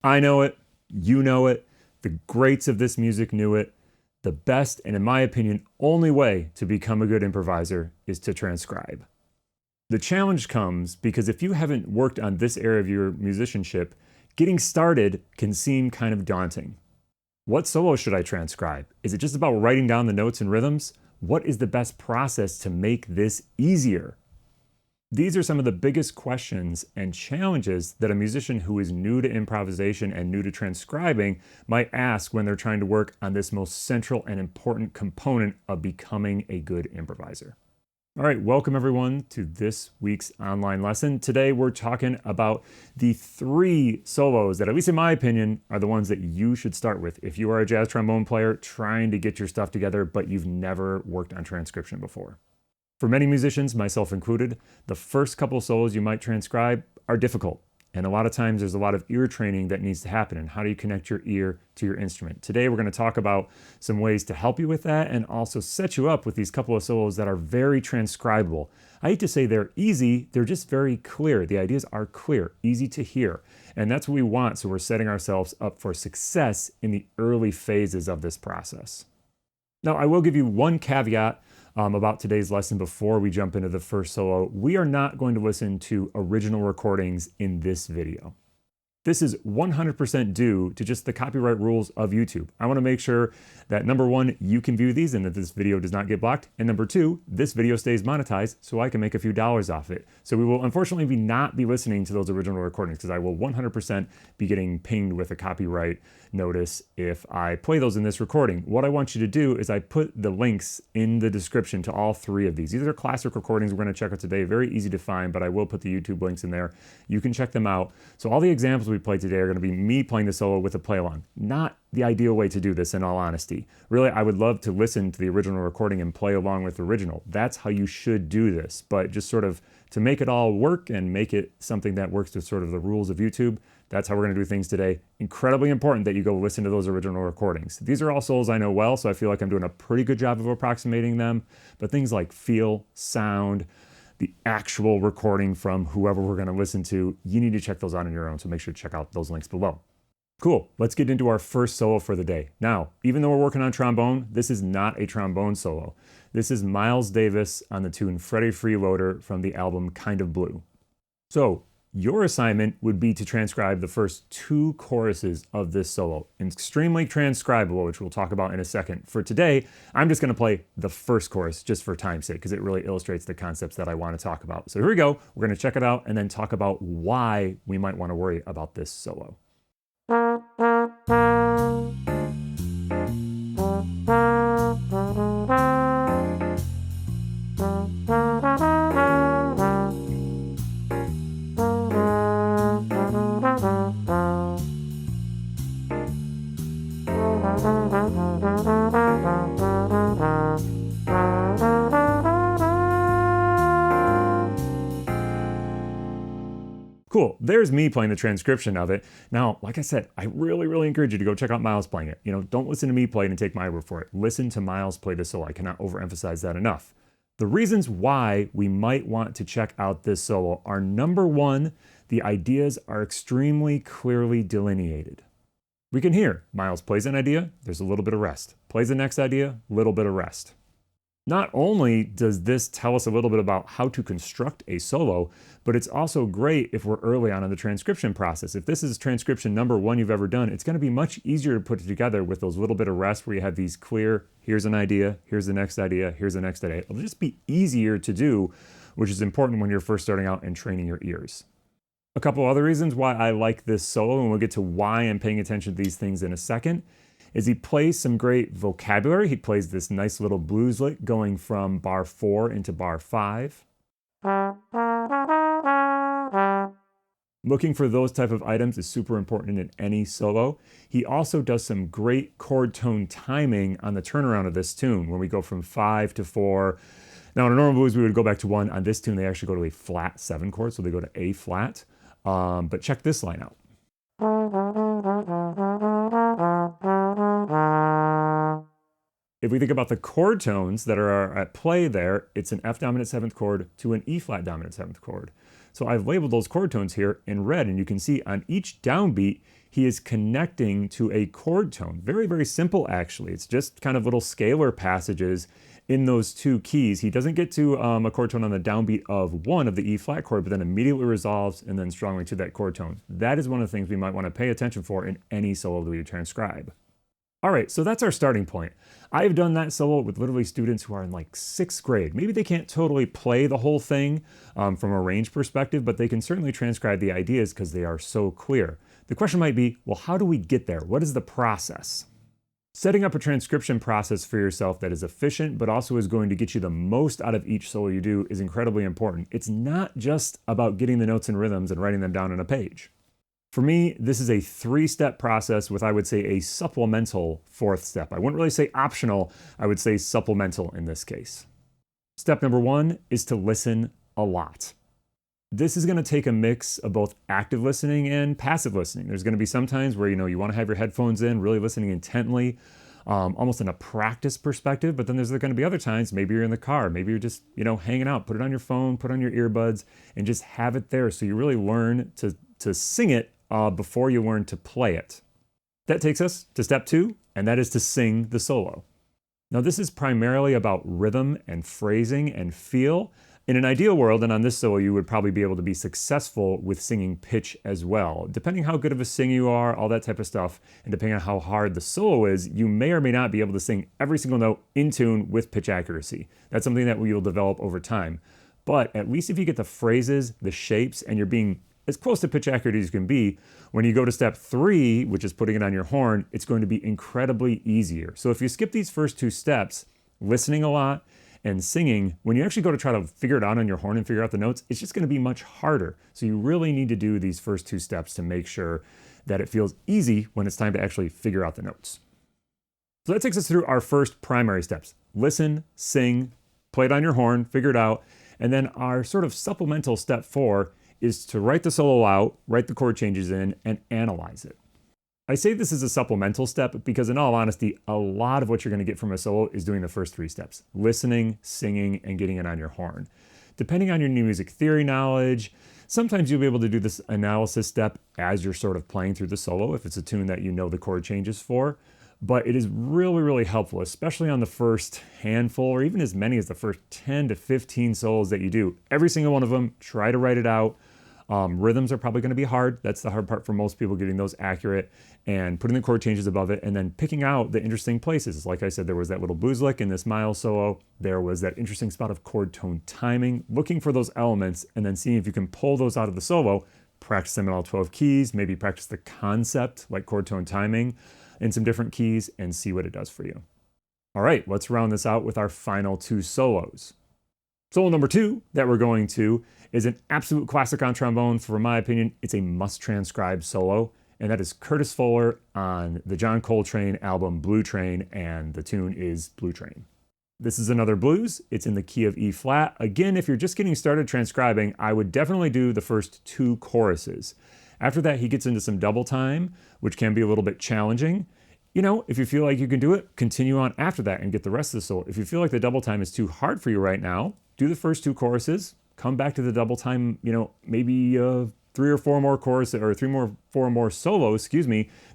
I know it, you know it, the greats of this music knew it. The best, and in my opinion, only way to become a good improviser is to transcribe. The challenge comes because if you haven't worked on this area of your musicianship, getting started can seem kind of daunting. What solo should I transcribe? Is it just about writing down the notes and rhythms? What is the best process to make this easier? These are some of the biggest questions and challenges that a musician who is new to improvisation and new to transcribing might ask when they're trying to work on this most central and important component of becoming a good improviser. All right, welcome everyone to this week's online lesson. Today we're talking about the 3 solos that, at least in my opinion, are the ones that you should start with if you are a jazz trombone player trying to get your stuff together, but you've never worked on transcription before. For many musicians, myself included, the first couple of solos you might transcribe are difficult. And a lot of times there's a lot of ear training that needs to happen. And how do you connect your ear to your instrument? Today we're going to talk about some ways to help you with that and also set you up with these couple of solos that are very transcribable. I hate to say they're easy, they're just very clear. The ideas are clear, easy to hear. And that's what we want, so we're setting ourselves up for success in the early phases of this process. Now, I will give you one caveat about today's lesson before we jump into the first solo. We are not going to listen to original recordings in this video. This is 100% due to just the copyright rules of YouTube. I want to make sure that number 1, you can view these and that this video does not get blocked. And number 2, this video stays monetized so I can make a few dollars off it. So we will unfortunately not be listening to those original recordings because I will 100% be getting pinged with a copyright notice if I play those in this recording. What I want you to do is I put the links in the description to all 3 of these. These are classic recordings we're going to check out today. Very easy to find, but I will put the YouTube links in there. You can check them out. So all the examples we played today are going to be me playing the solo with a play along. Not the ideal way to do this, in all honesty. Really, I would love to listen to the original recording and play along with the original. That's how you should do this. But just sort of to make it all work and make it something that works with sort of the rules of YouTube, that's how we're going to do things today. Incredibly important that you go listen to those original recordings. These are all solos I know well, so I feel like I'm doing a pretty good job of approximating them. But things like feel, sound, the actual recording from whoever we're going to listen to, you need to check those out on your own, so make sure to check out those links below. Cool, let's get into our first solo for the day. Now, even though we're working on trombone, this is not a trombone solo. This is Miles Davis on the tune Freddie Freeloader from the album Kind of Blue. So, your assignment would be to transcribe the first 2 choruses of this solo. Extremely transcribable, which we'll talk about in a second. For today, I'm just going to play the first chorus just for time's sake, because it really illustrates the concepts that I want to talk about. So here we go. We're going to check it out and then talk about why we might want to worry about this solo. Cool, there's me playing the transcription of it. Now, like I said, I really encourage you to go check out Miles playing it. Don't listen to me play it and take my word for it. Listen to Miles play the solo. I cannot overemphasize that enough. The reasons why we might want to check out this solo are, number 1, the ideas are extremely clearly delineated. We can hear Miles plays an idea, there's a little bit of rest. Plays the next idea, little bit of rest. Not only does this tell us a little bit about how to construct a solo, but it's also great if we're early on in the transcription process. If this is transcription number 1 you've ever done, it's going to be much easier to put it together with those little bit of rest where you have these clear, here's an idea, here's the next idea, here's the next idea. It'll just be easier to do, which is important when you're first starting out and training your ears. A couple other reasons why I like this solo, and we'll get to why I'm paying attention to these things in a second, is he plays some great vocabulary. He plays this nice little blues lick going from bar 4 into bar 5. Looking for those type of items is super important in any solo. He also does some great chord tone timing on the turnaround of this tune when we go from 5 to 4. Now in a normal blues we would go back to 1. On this tune they actually go to a flat 7 chord, so they go to A flat. But check this line out. If we think about the chord tones that are at play there, it's an F dominant 7th chord to an E flat dominant 7th chord. So I've labeled those chord tones here in red, and you can see on each downbeat, he is connecting to a chord tone. Very, very simple actually. It's just kind of little scalar passages in those two keys. He doesn't get to a chord tone on the downbeat of 1 of the E flat chord, but then immediately resolves and then strongly to that chord tone. That is one of the things we might want to pay attention for in any solo that we transcribe. All right, so that's our starting point. I've done that solo with literally students who are in like 6th grade. Maybe they can't totally play the whole thing from a range perspective, but they can certainly transcribe the ideas because they are so clear. The question might be, well, how do we get there? What is the process? Setting up a transcription process for yourself that is efficient, but also is going to get you the most out of each solo you do is incredibly important. It's not just about getting the notes and rhythms and writing them down on a page. For me, this is a 3-step process with, I would say, a supplemental 4th step. I wouldn't really say optional, I would say supplemental in this case. Step number 1 is to listen a lot. This is going to take a mix of both active listening and passive listening. There's going to be some times where you want to have your headphones in, really listening intently, almost in a practice perspective, but then there's going to be other times, maybe you're in the car, maybe you're just, hanging out, put it on your phone, put on your earbuds, and just have it there so you really learn to sing it before you learn to play it. That takes us to step 2, and that is to sing the solo. Now this is primarily about rhythm and phrasing and feel. In an ideal world, and on this solo, you would probably be able to be successful with singing pitch as well. Depending how good of a singer you are, all that type of stuff, and depending on how hard the solo is, you may or may not be able to sing every single note in tune with pitch accuracy. That's something that we will develop over time. But at least if you get the phrases, the shapes, and you're being as close to pitch accurate as you can be, when you go to step 3, which is putting it on your horn, it's going to be incredibly easier. So if you skip these first 2 steps, listening a lot and singing, when you actually go to try to figure it out on your horn and figure out the notes, it's just going to be much harder. So you really need to do these first 2 steps to make sure that it feels easy when it's time to actually figure out the notes. So that takes us through our first primary steps. Listen, sing, play it on your horn, figure it out. And then our sort of supplemental step 4 is to write the solo out, write the chord changes in, and analyze it. I say this is a supplemental step because in all honesty, a lot of what you're going to get from a solo is doing the first 3 steps: listening, singing, and getting it on your horn. Depending on your new music theory knowledge, sometimes you'll be able to do this analysis step as you're sort of playing through the solo if it's a tune that you know the chord changes for. But it is really, really helpful, especially on the first handful or even as many as the first 10 to 15 solos that you do. Every single one of them, try to write it out. Rhythms are probably going to be hard. That's the hard part for most people, getting those accurate and putting the chord changes above it and then picking out the interesting places. Like I said, there was that little blues lick in this Miles solo. There was that interesting spot of chord tone timing, looking for those elements and then seeing if you can pull those out of the solo, practice them in all 12 keys, maybe practice the concept like chord tone timing in some different keys and see what it does for you. All right, let's round this out with our final 2 solos. Solo number 2 that we're going to is an absolute classic on trombone. For my opinion, it's a must transcribe solo, and that is Curtis Fuller on the John Coltrane album Blue Train, and the tune is Blue Train. This is another blues. It's in the key of E flat. Again, if you're just getting started transcribing, I would definitely do the first 2 choruses. After that, he gets into some double time, which can be a little bit challenging. If you feel like you can do it, continue on after that and get the rest of the solo. If you feel like the double time is too hard for you right now, do the first 2 choruses, come back to the double time, maybe 3 or 4 more choruses or 4 more solos,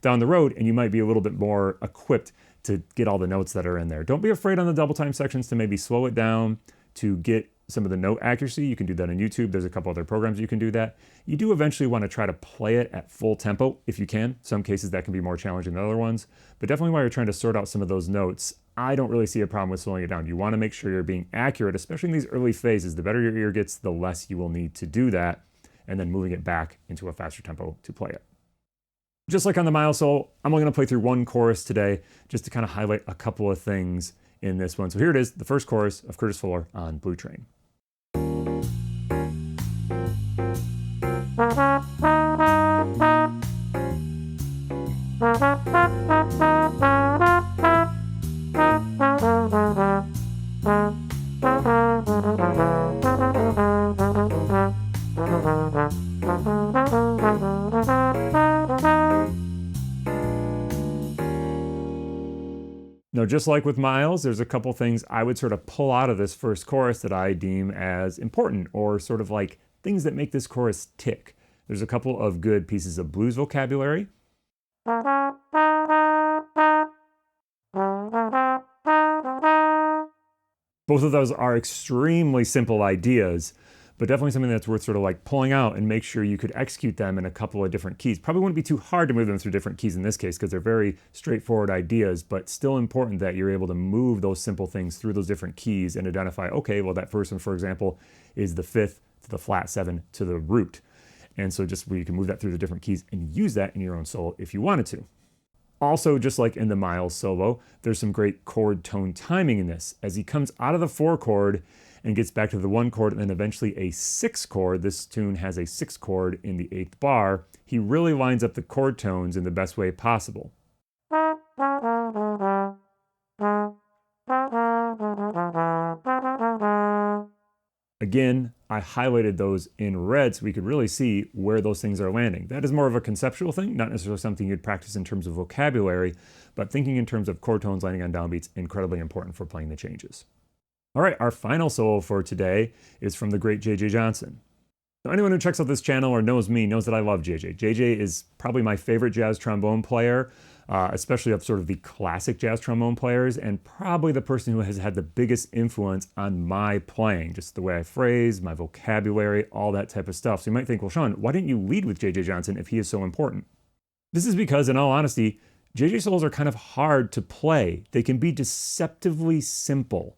down the road, and you might be a little bit more equipped to get all the notes that are in there. Don't be afraid on the double time sections to maybe slow it down to get some of the note accuracy. You can do that on YouTube. There's a couple other programs you can do that. You do eventually want to try to play it at full tempo if you can. Some cases that can be more challenging than other ones, but definitely while you're trying to sort out some of those notes, I don't really see a problem with slowing it down. You want to make sure you're being accurate, especially in these early phases. The better your ear gets, the less you will need to do that, and then moving it back into a faster tempo to play it. Just like on the Miles solo, I'm only going to play through 1 chorus today just to kind of highlight a couple of things in this one. So here it is, the first chorus of Curtis Fuller on Blue Train. Now, just like with Miles, there's a couple things I would sort of pull out of this first chorus that I deem as important, or sort of like things that make this chorus tick. There's a couple of good pieces of blues vocabulary. Both of those are extremely simple ideas, but definitely something that's worth sort of like pulling out and make sure you could execute them in a couple of different keys. Probably wouldn't be too hard to move them through different keys in this case because they're very straightforward ideas, but still important that you're able to move those simple things through those different keys and identify, okay, well that first one, for example, is the fifth to the flat seven to the root. And so just where you can move that through the different keys and use that in your own solo if you wanted to. Also, just like in the Miles solo, there's some great chord tone timing in this. As he comes out of the 4 chord and gets back to the 1 chord and then eventually a 6 chord, this tune has a 6 chord in the 8th bar, he really lines up the chord tones in the best way possible. Again, I highlighted those in red so we could really see where those things are landing. That is more of a conceptual thing, not necessarily something you'd practice in terms of vocabulary, but thinking in terms of chord tones landing on downbeats, incredibly important for playing the changes. All right, our final solo for today is from the great J.J. Johnson. Now, anyone who checks out this channel or knows me knows that I love J.J. J.J. is probably my favorite jazz trombone player, especially of sort of the classic jazz trombone players, and probably the person who has had the biggest influence on my playing, just the way I phrase, my vocabulary, all that type of stuff. So you might think, well, Sean, why didn't you lead with J.J. Johnson if he is so important? This is because, in all honesty, J.J. solos are kind of hard to play. They can be deceptively simple.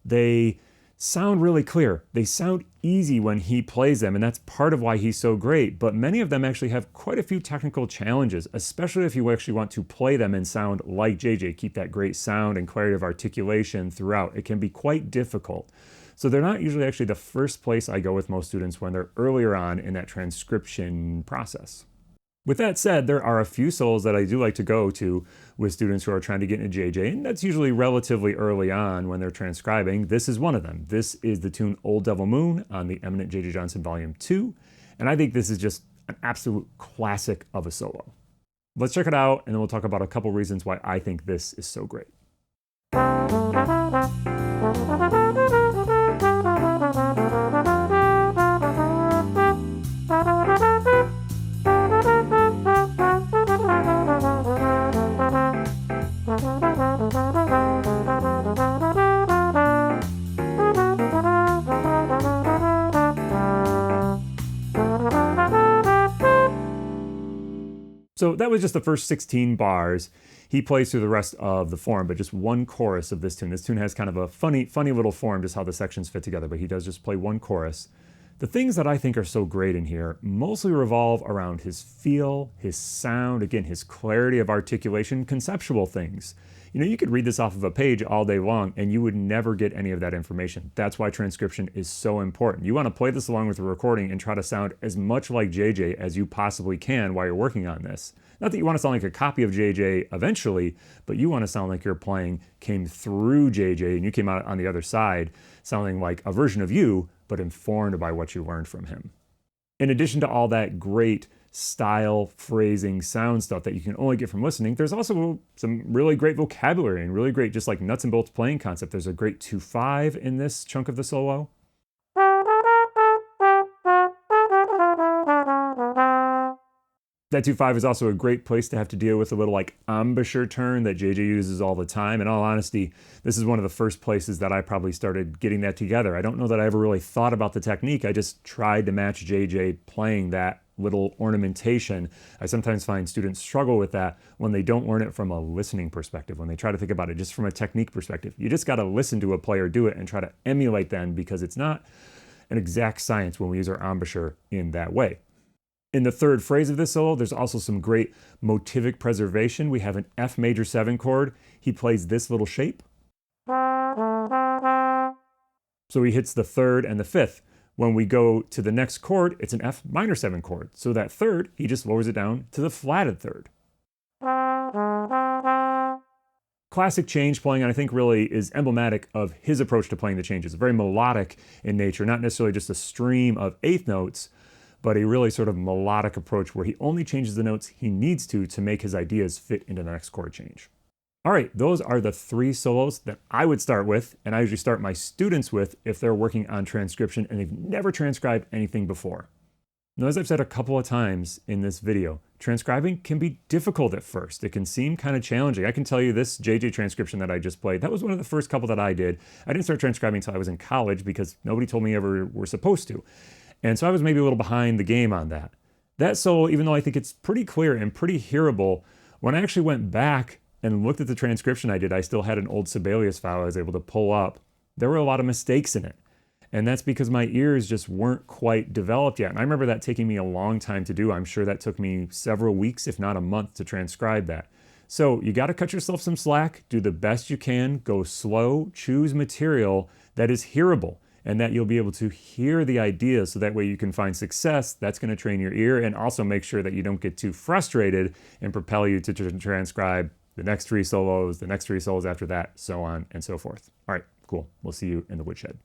They sound really clear. They sound easy when he plays them, and that's part of why he's so great. But many of them actually have quite a few technical challenges, especially if you actually want to play them and sound like JJ, keep that great sound and clarity of articulation throughout. It can be quite difficult. So they're not usually actually the first place I go with most students when they're earlier on in that transcription process. With that said, there are a few solos that I do like to go to with students who are trying to get into JJ, and that's usually relatively early on when they're transcribing. This is one of them. This is the tune Old Devil Moon on the eminent J.J. Johnson Volume 2, and I think this is just an absolute classic of a solo. Let's check it out, and then we'll talk about a couple reasons why I think this is so great. So that was just the first 16 bars. He plays through the rest of the form, but just one chorus of this tune. This tune has kind of a funny little form, just how the sections fit together, but he does just play one chorus. The things that I think are so great in here mostly revolve around his feel, his sound, again, his clarity of articulation, conceptual things. You know, you could read this off of a page all day long and you would never get any of that information. That's why transcription is so important. You want to play this along with the recording and try to sound as much like JJ as you possibly can while you're working on this. Not that you want to sound like a copy of JJ eventually, but you want to sound like your playing came through JJ and you came out on the other side sounding like a version of you, but informed by what you learned from him. In addition to all that great style, phrasing, sound stuff that you can only get from listening, there's also some really great vocabulary and really great just like nuts and bolts playing concept. There's a great 2/5 in this chunk of the solo. That 2/5 is also a great place to have to deal with a little like embouchure turn that JJ uses all the time. In all honesty, this is one of the first places that I probably started getting that together. I don't know that I ever really thought about the technique. I just tried to match JJ playing that little ornamentation. I sometimes find students struggle with that when they don't learn it from a listening perspective, when they try to think about it just from a technique perspective. You just got to listen to a player do it and try to emulate them because it's not an exact science when we use our embouchure in that way. In the third phrase of this solo, there's also some great motivic preservation. We have an F major 7 chord. He plays this little shape. So he hits the third and the fifth. When we go to the next chord, it's an F minor 7 chord. So that third, he just lowers it down to the flatted third. Classic change playing, I think, really is emblematic of his approach to playing the changes. Very melodic in nature, not necessarily just a stream of eighth notes, but a really sort of melodic approach where he only changes the notes he needs to make his ideas fit into the next chord change. All right, those are the 3 solos that I would start with, and I usually start my students with if they're working on transcription and they've never transcribed anything before. Now, as I've said a couple of times in this video, transcribing can be difficult at first. It can seem kind of challenging. I can tell you this JJ transcription that I just played, that was one of the first couple that I did. I didn't start transcribing until I was in college because nobody told me ever were supposed to. And so I was maybe a little behind the game on that. That solo, even though I think it's pretty clear and pretty hearable, when I actually went back and looked at the transcription I did, I still had an old Sibelius file I was able to pull up. There were a lot of mistakes in it. And that's because my ears just weren't quite developed yet. And I remember that taking me a long time to do. I'm sure that took me several weeks, if not a month, to transcribe that. So you got to cut yourself some slack, do the best you can, go slow, choose material that is hearable and that you'll be able to hear the ideas so that way you can find success. That's going to train your ear and also make sure that you don't get too frustrated and propel you to transcribe the next 3 solos, the next 3 solos after that, so on and so forth. All right, cool. We'll see you in the woodshed.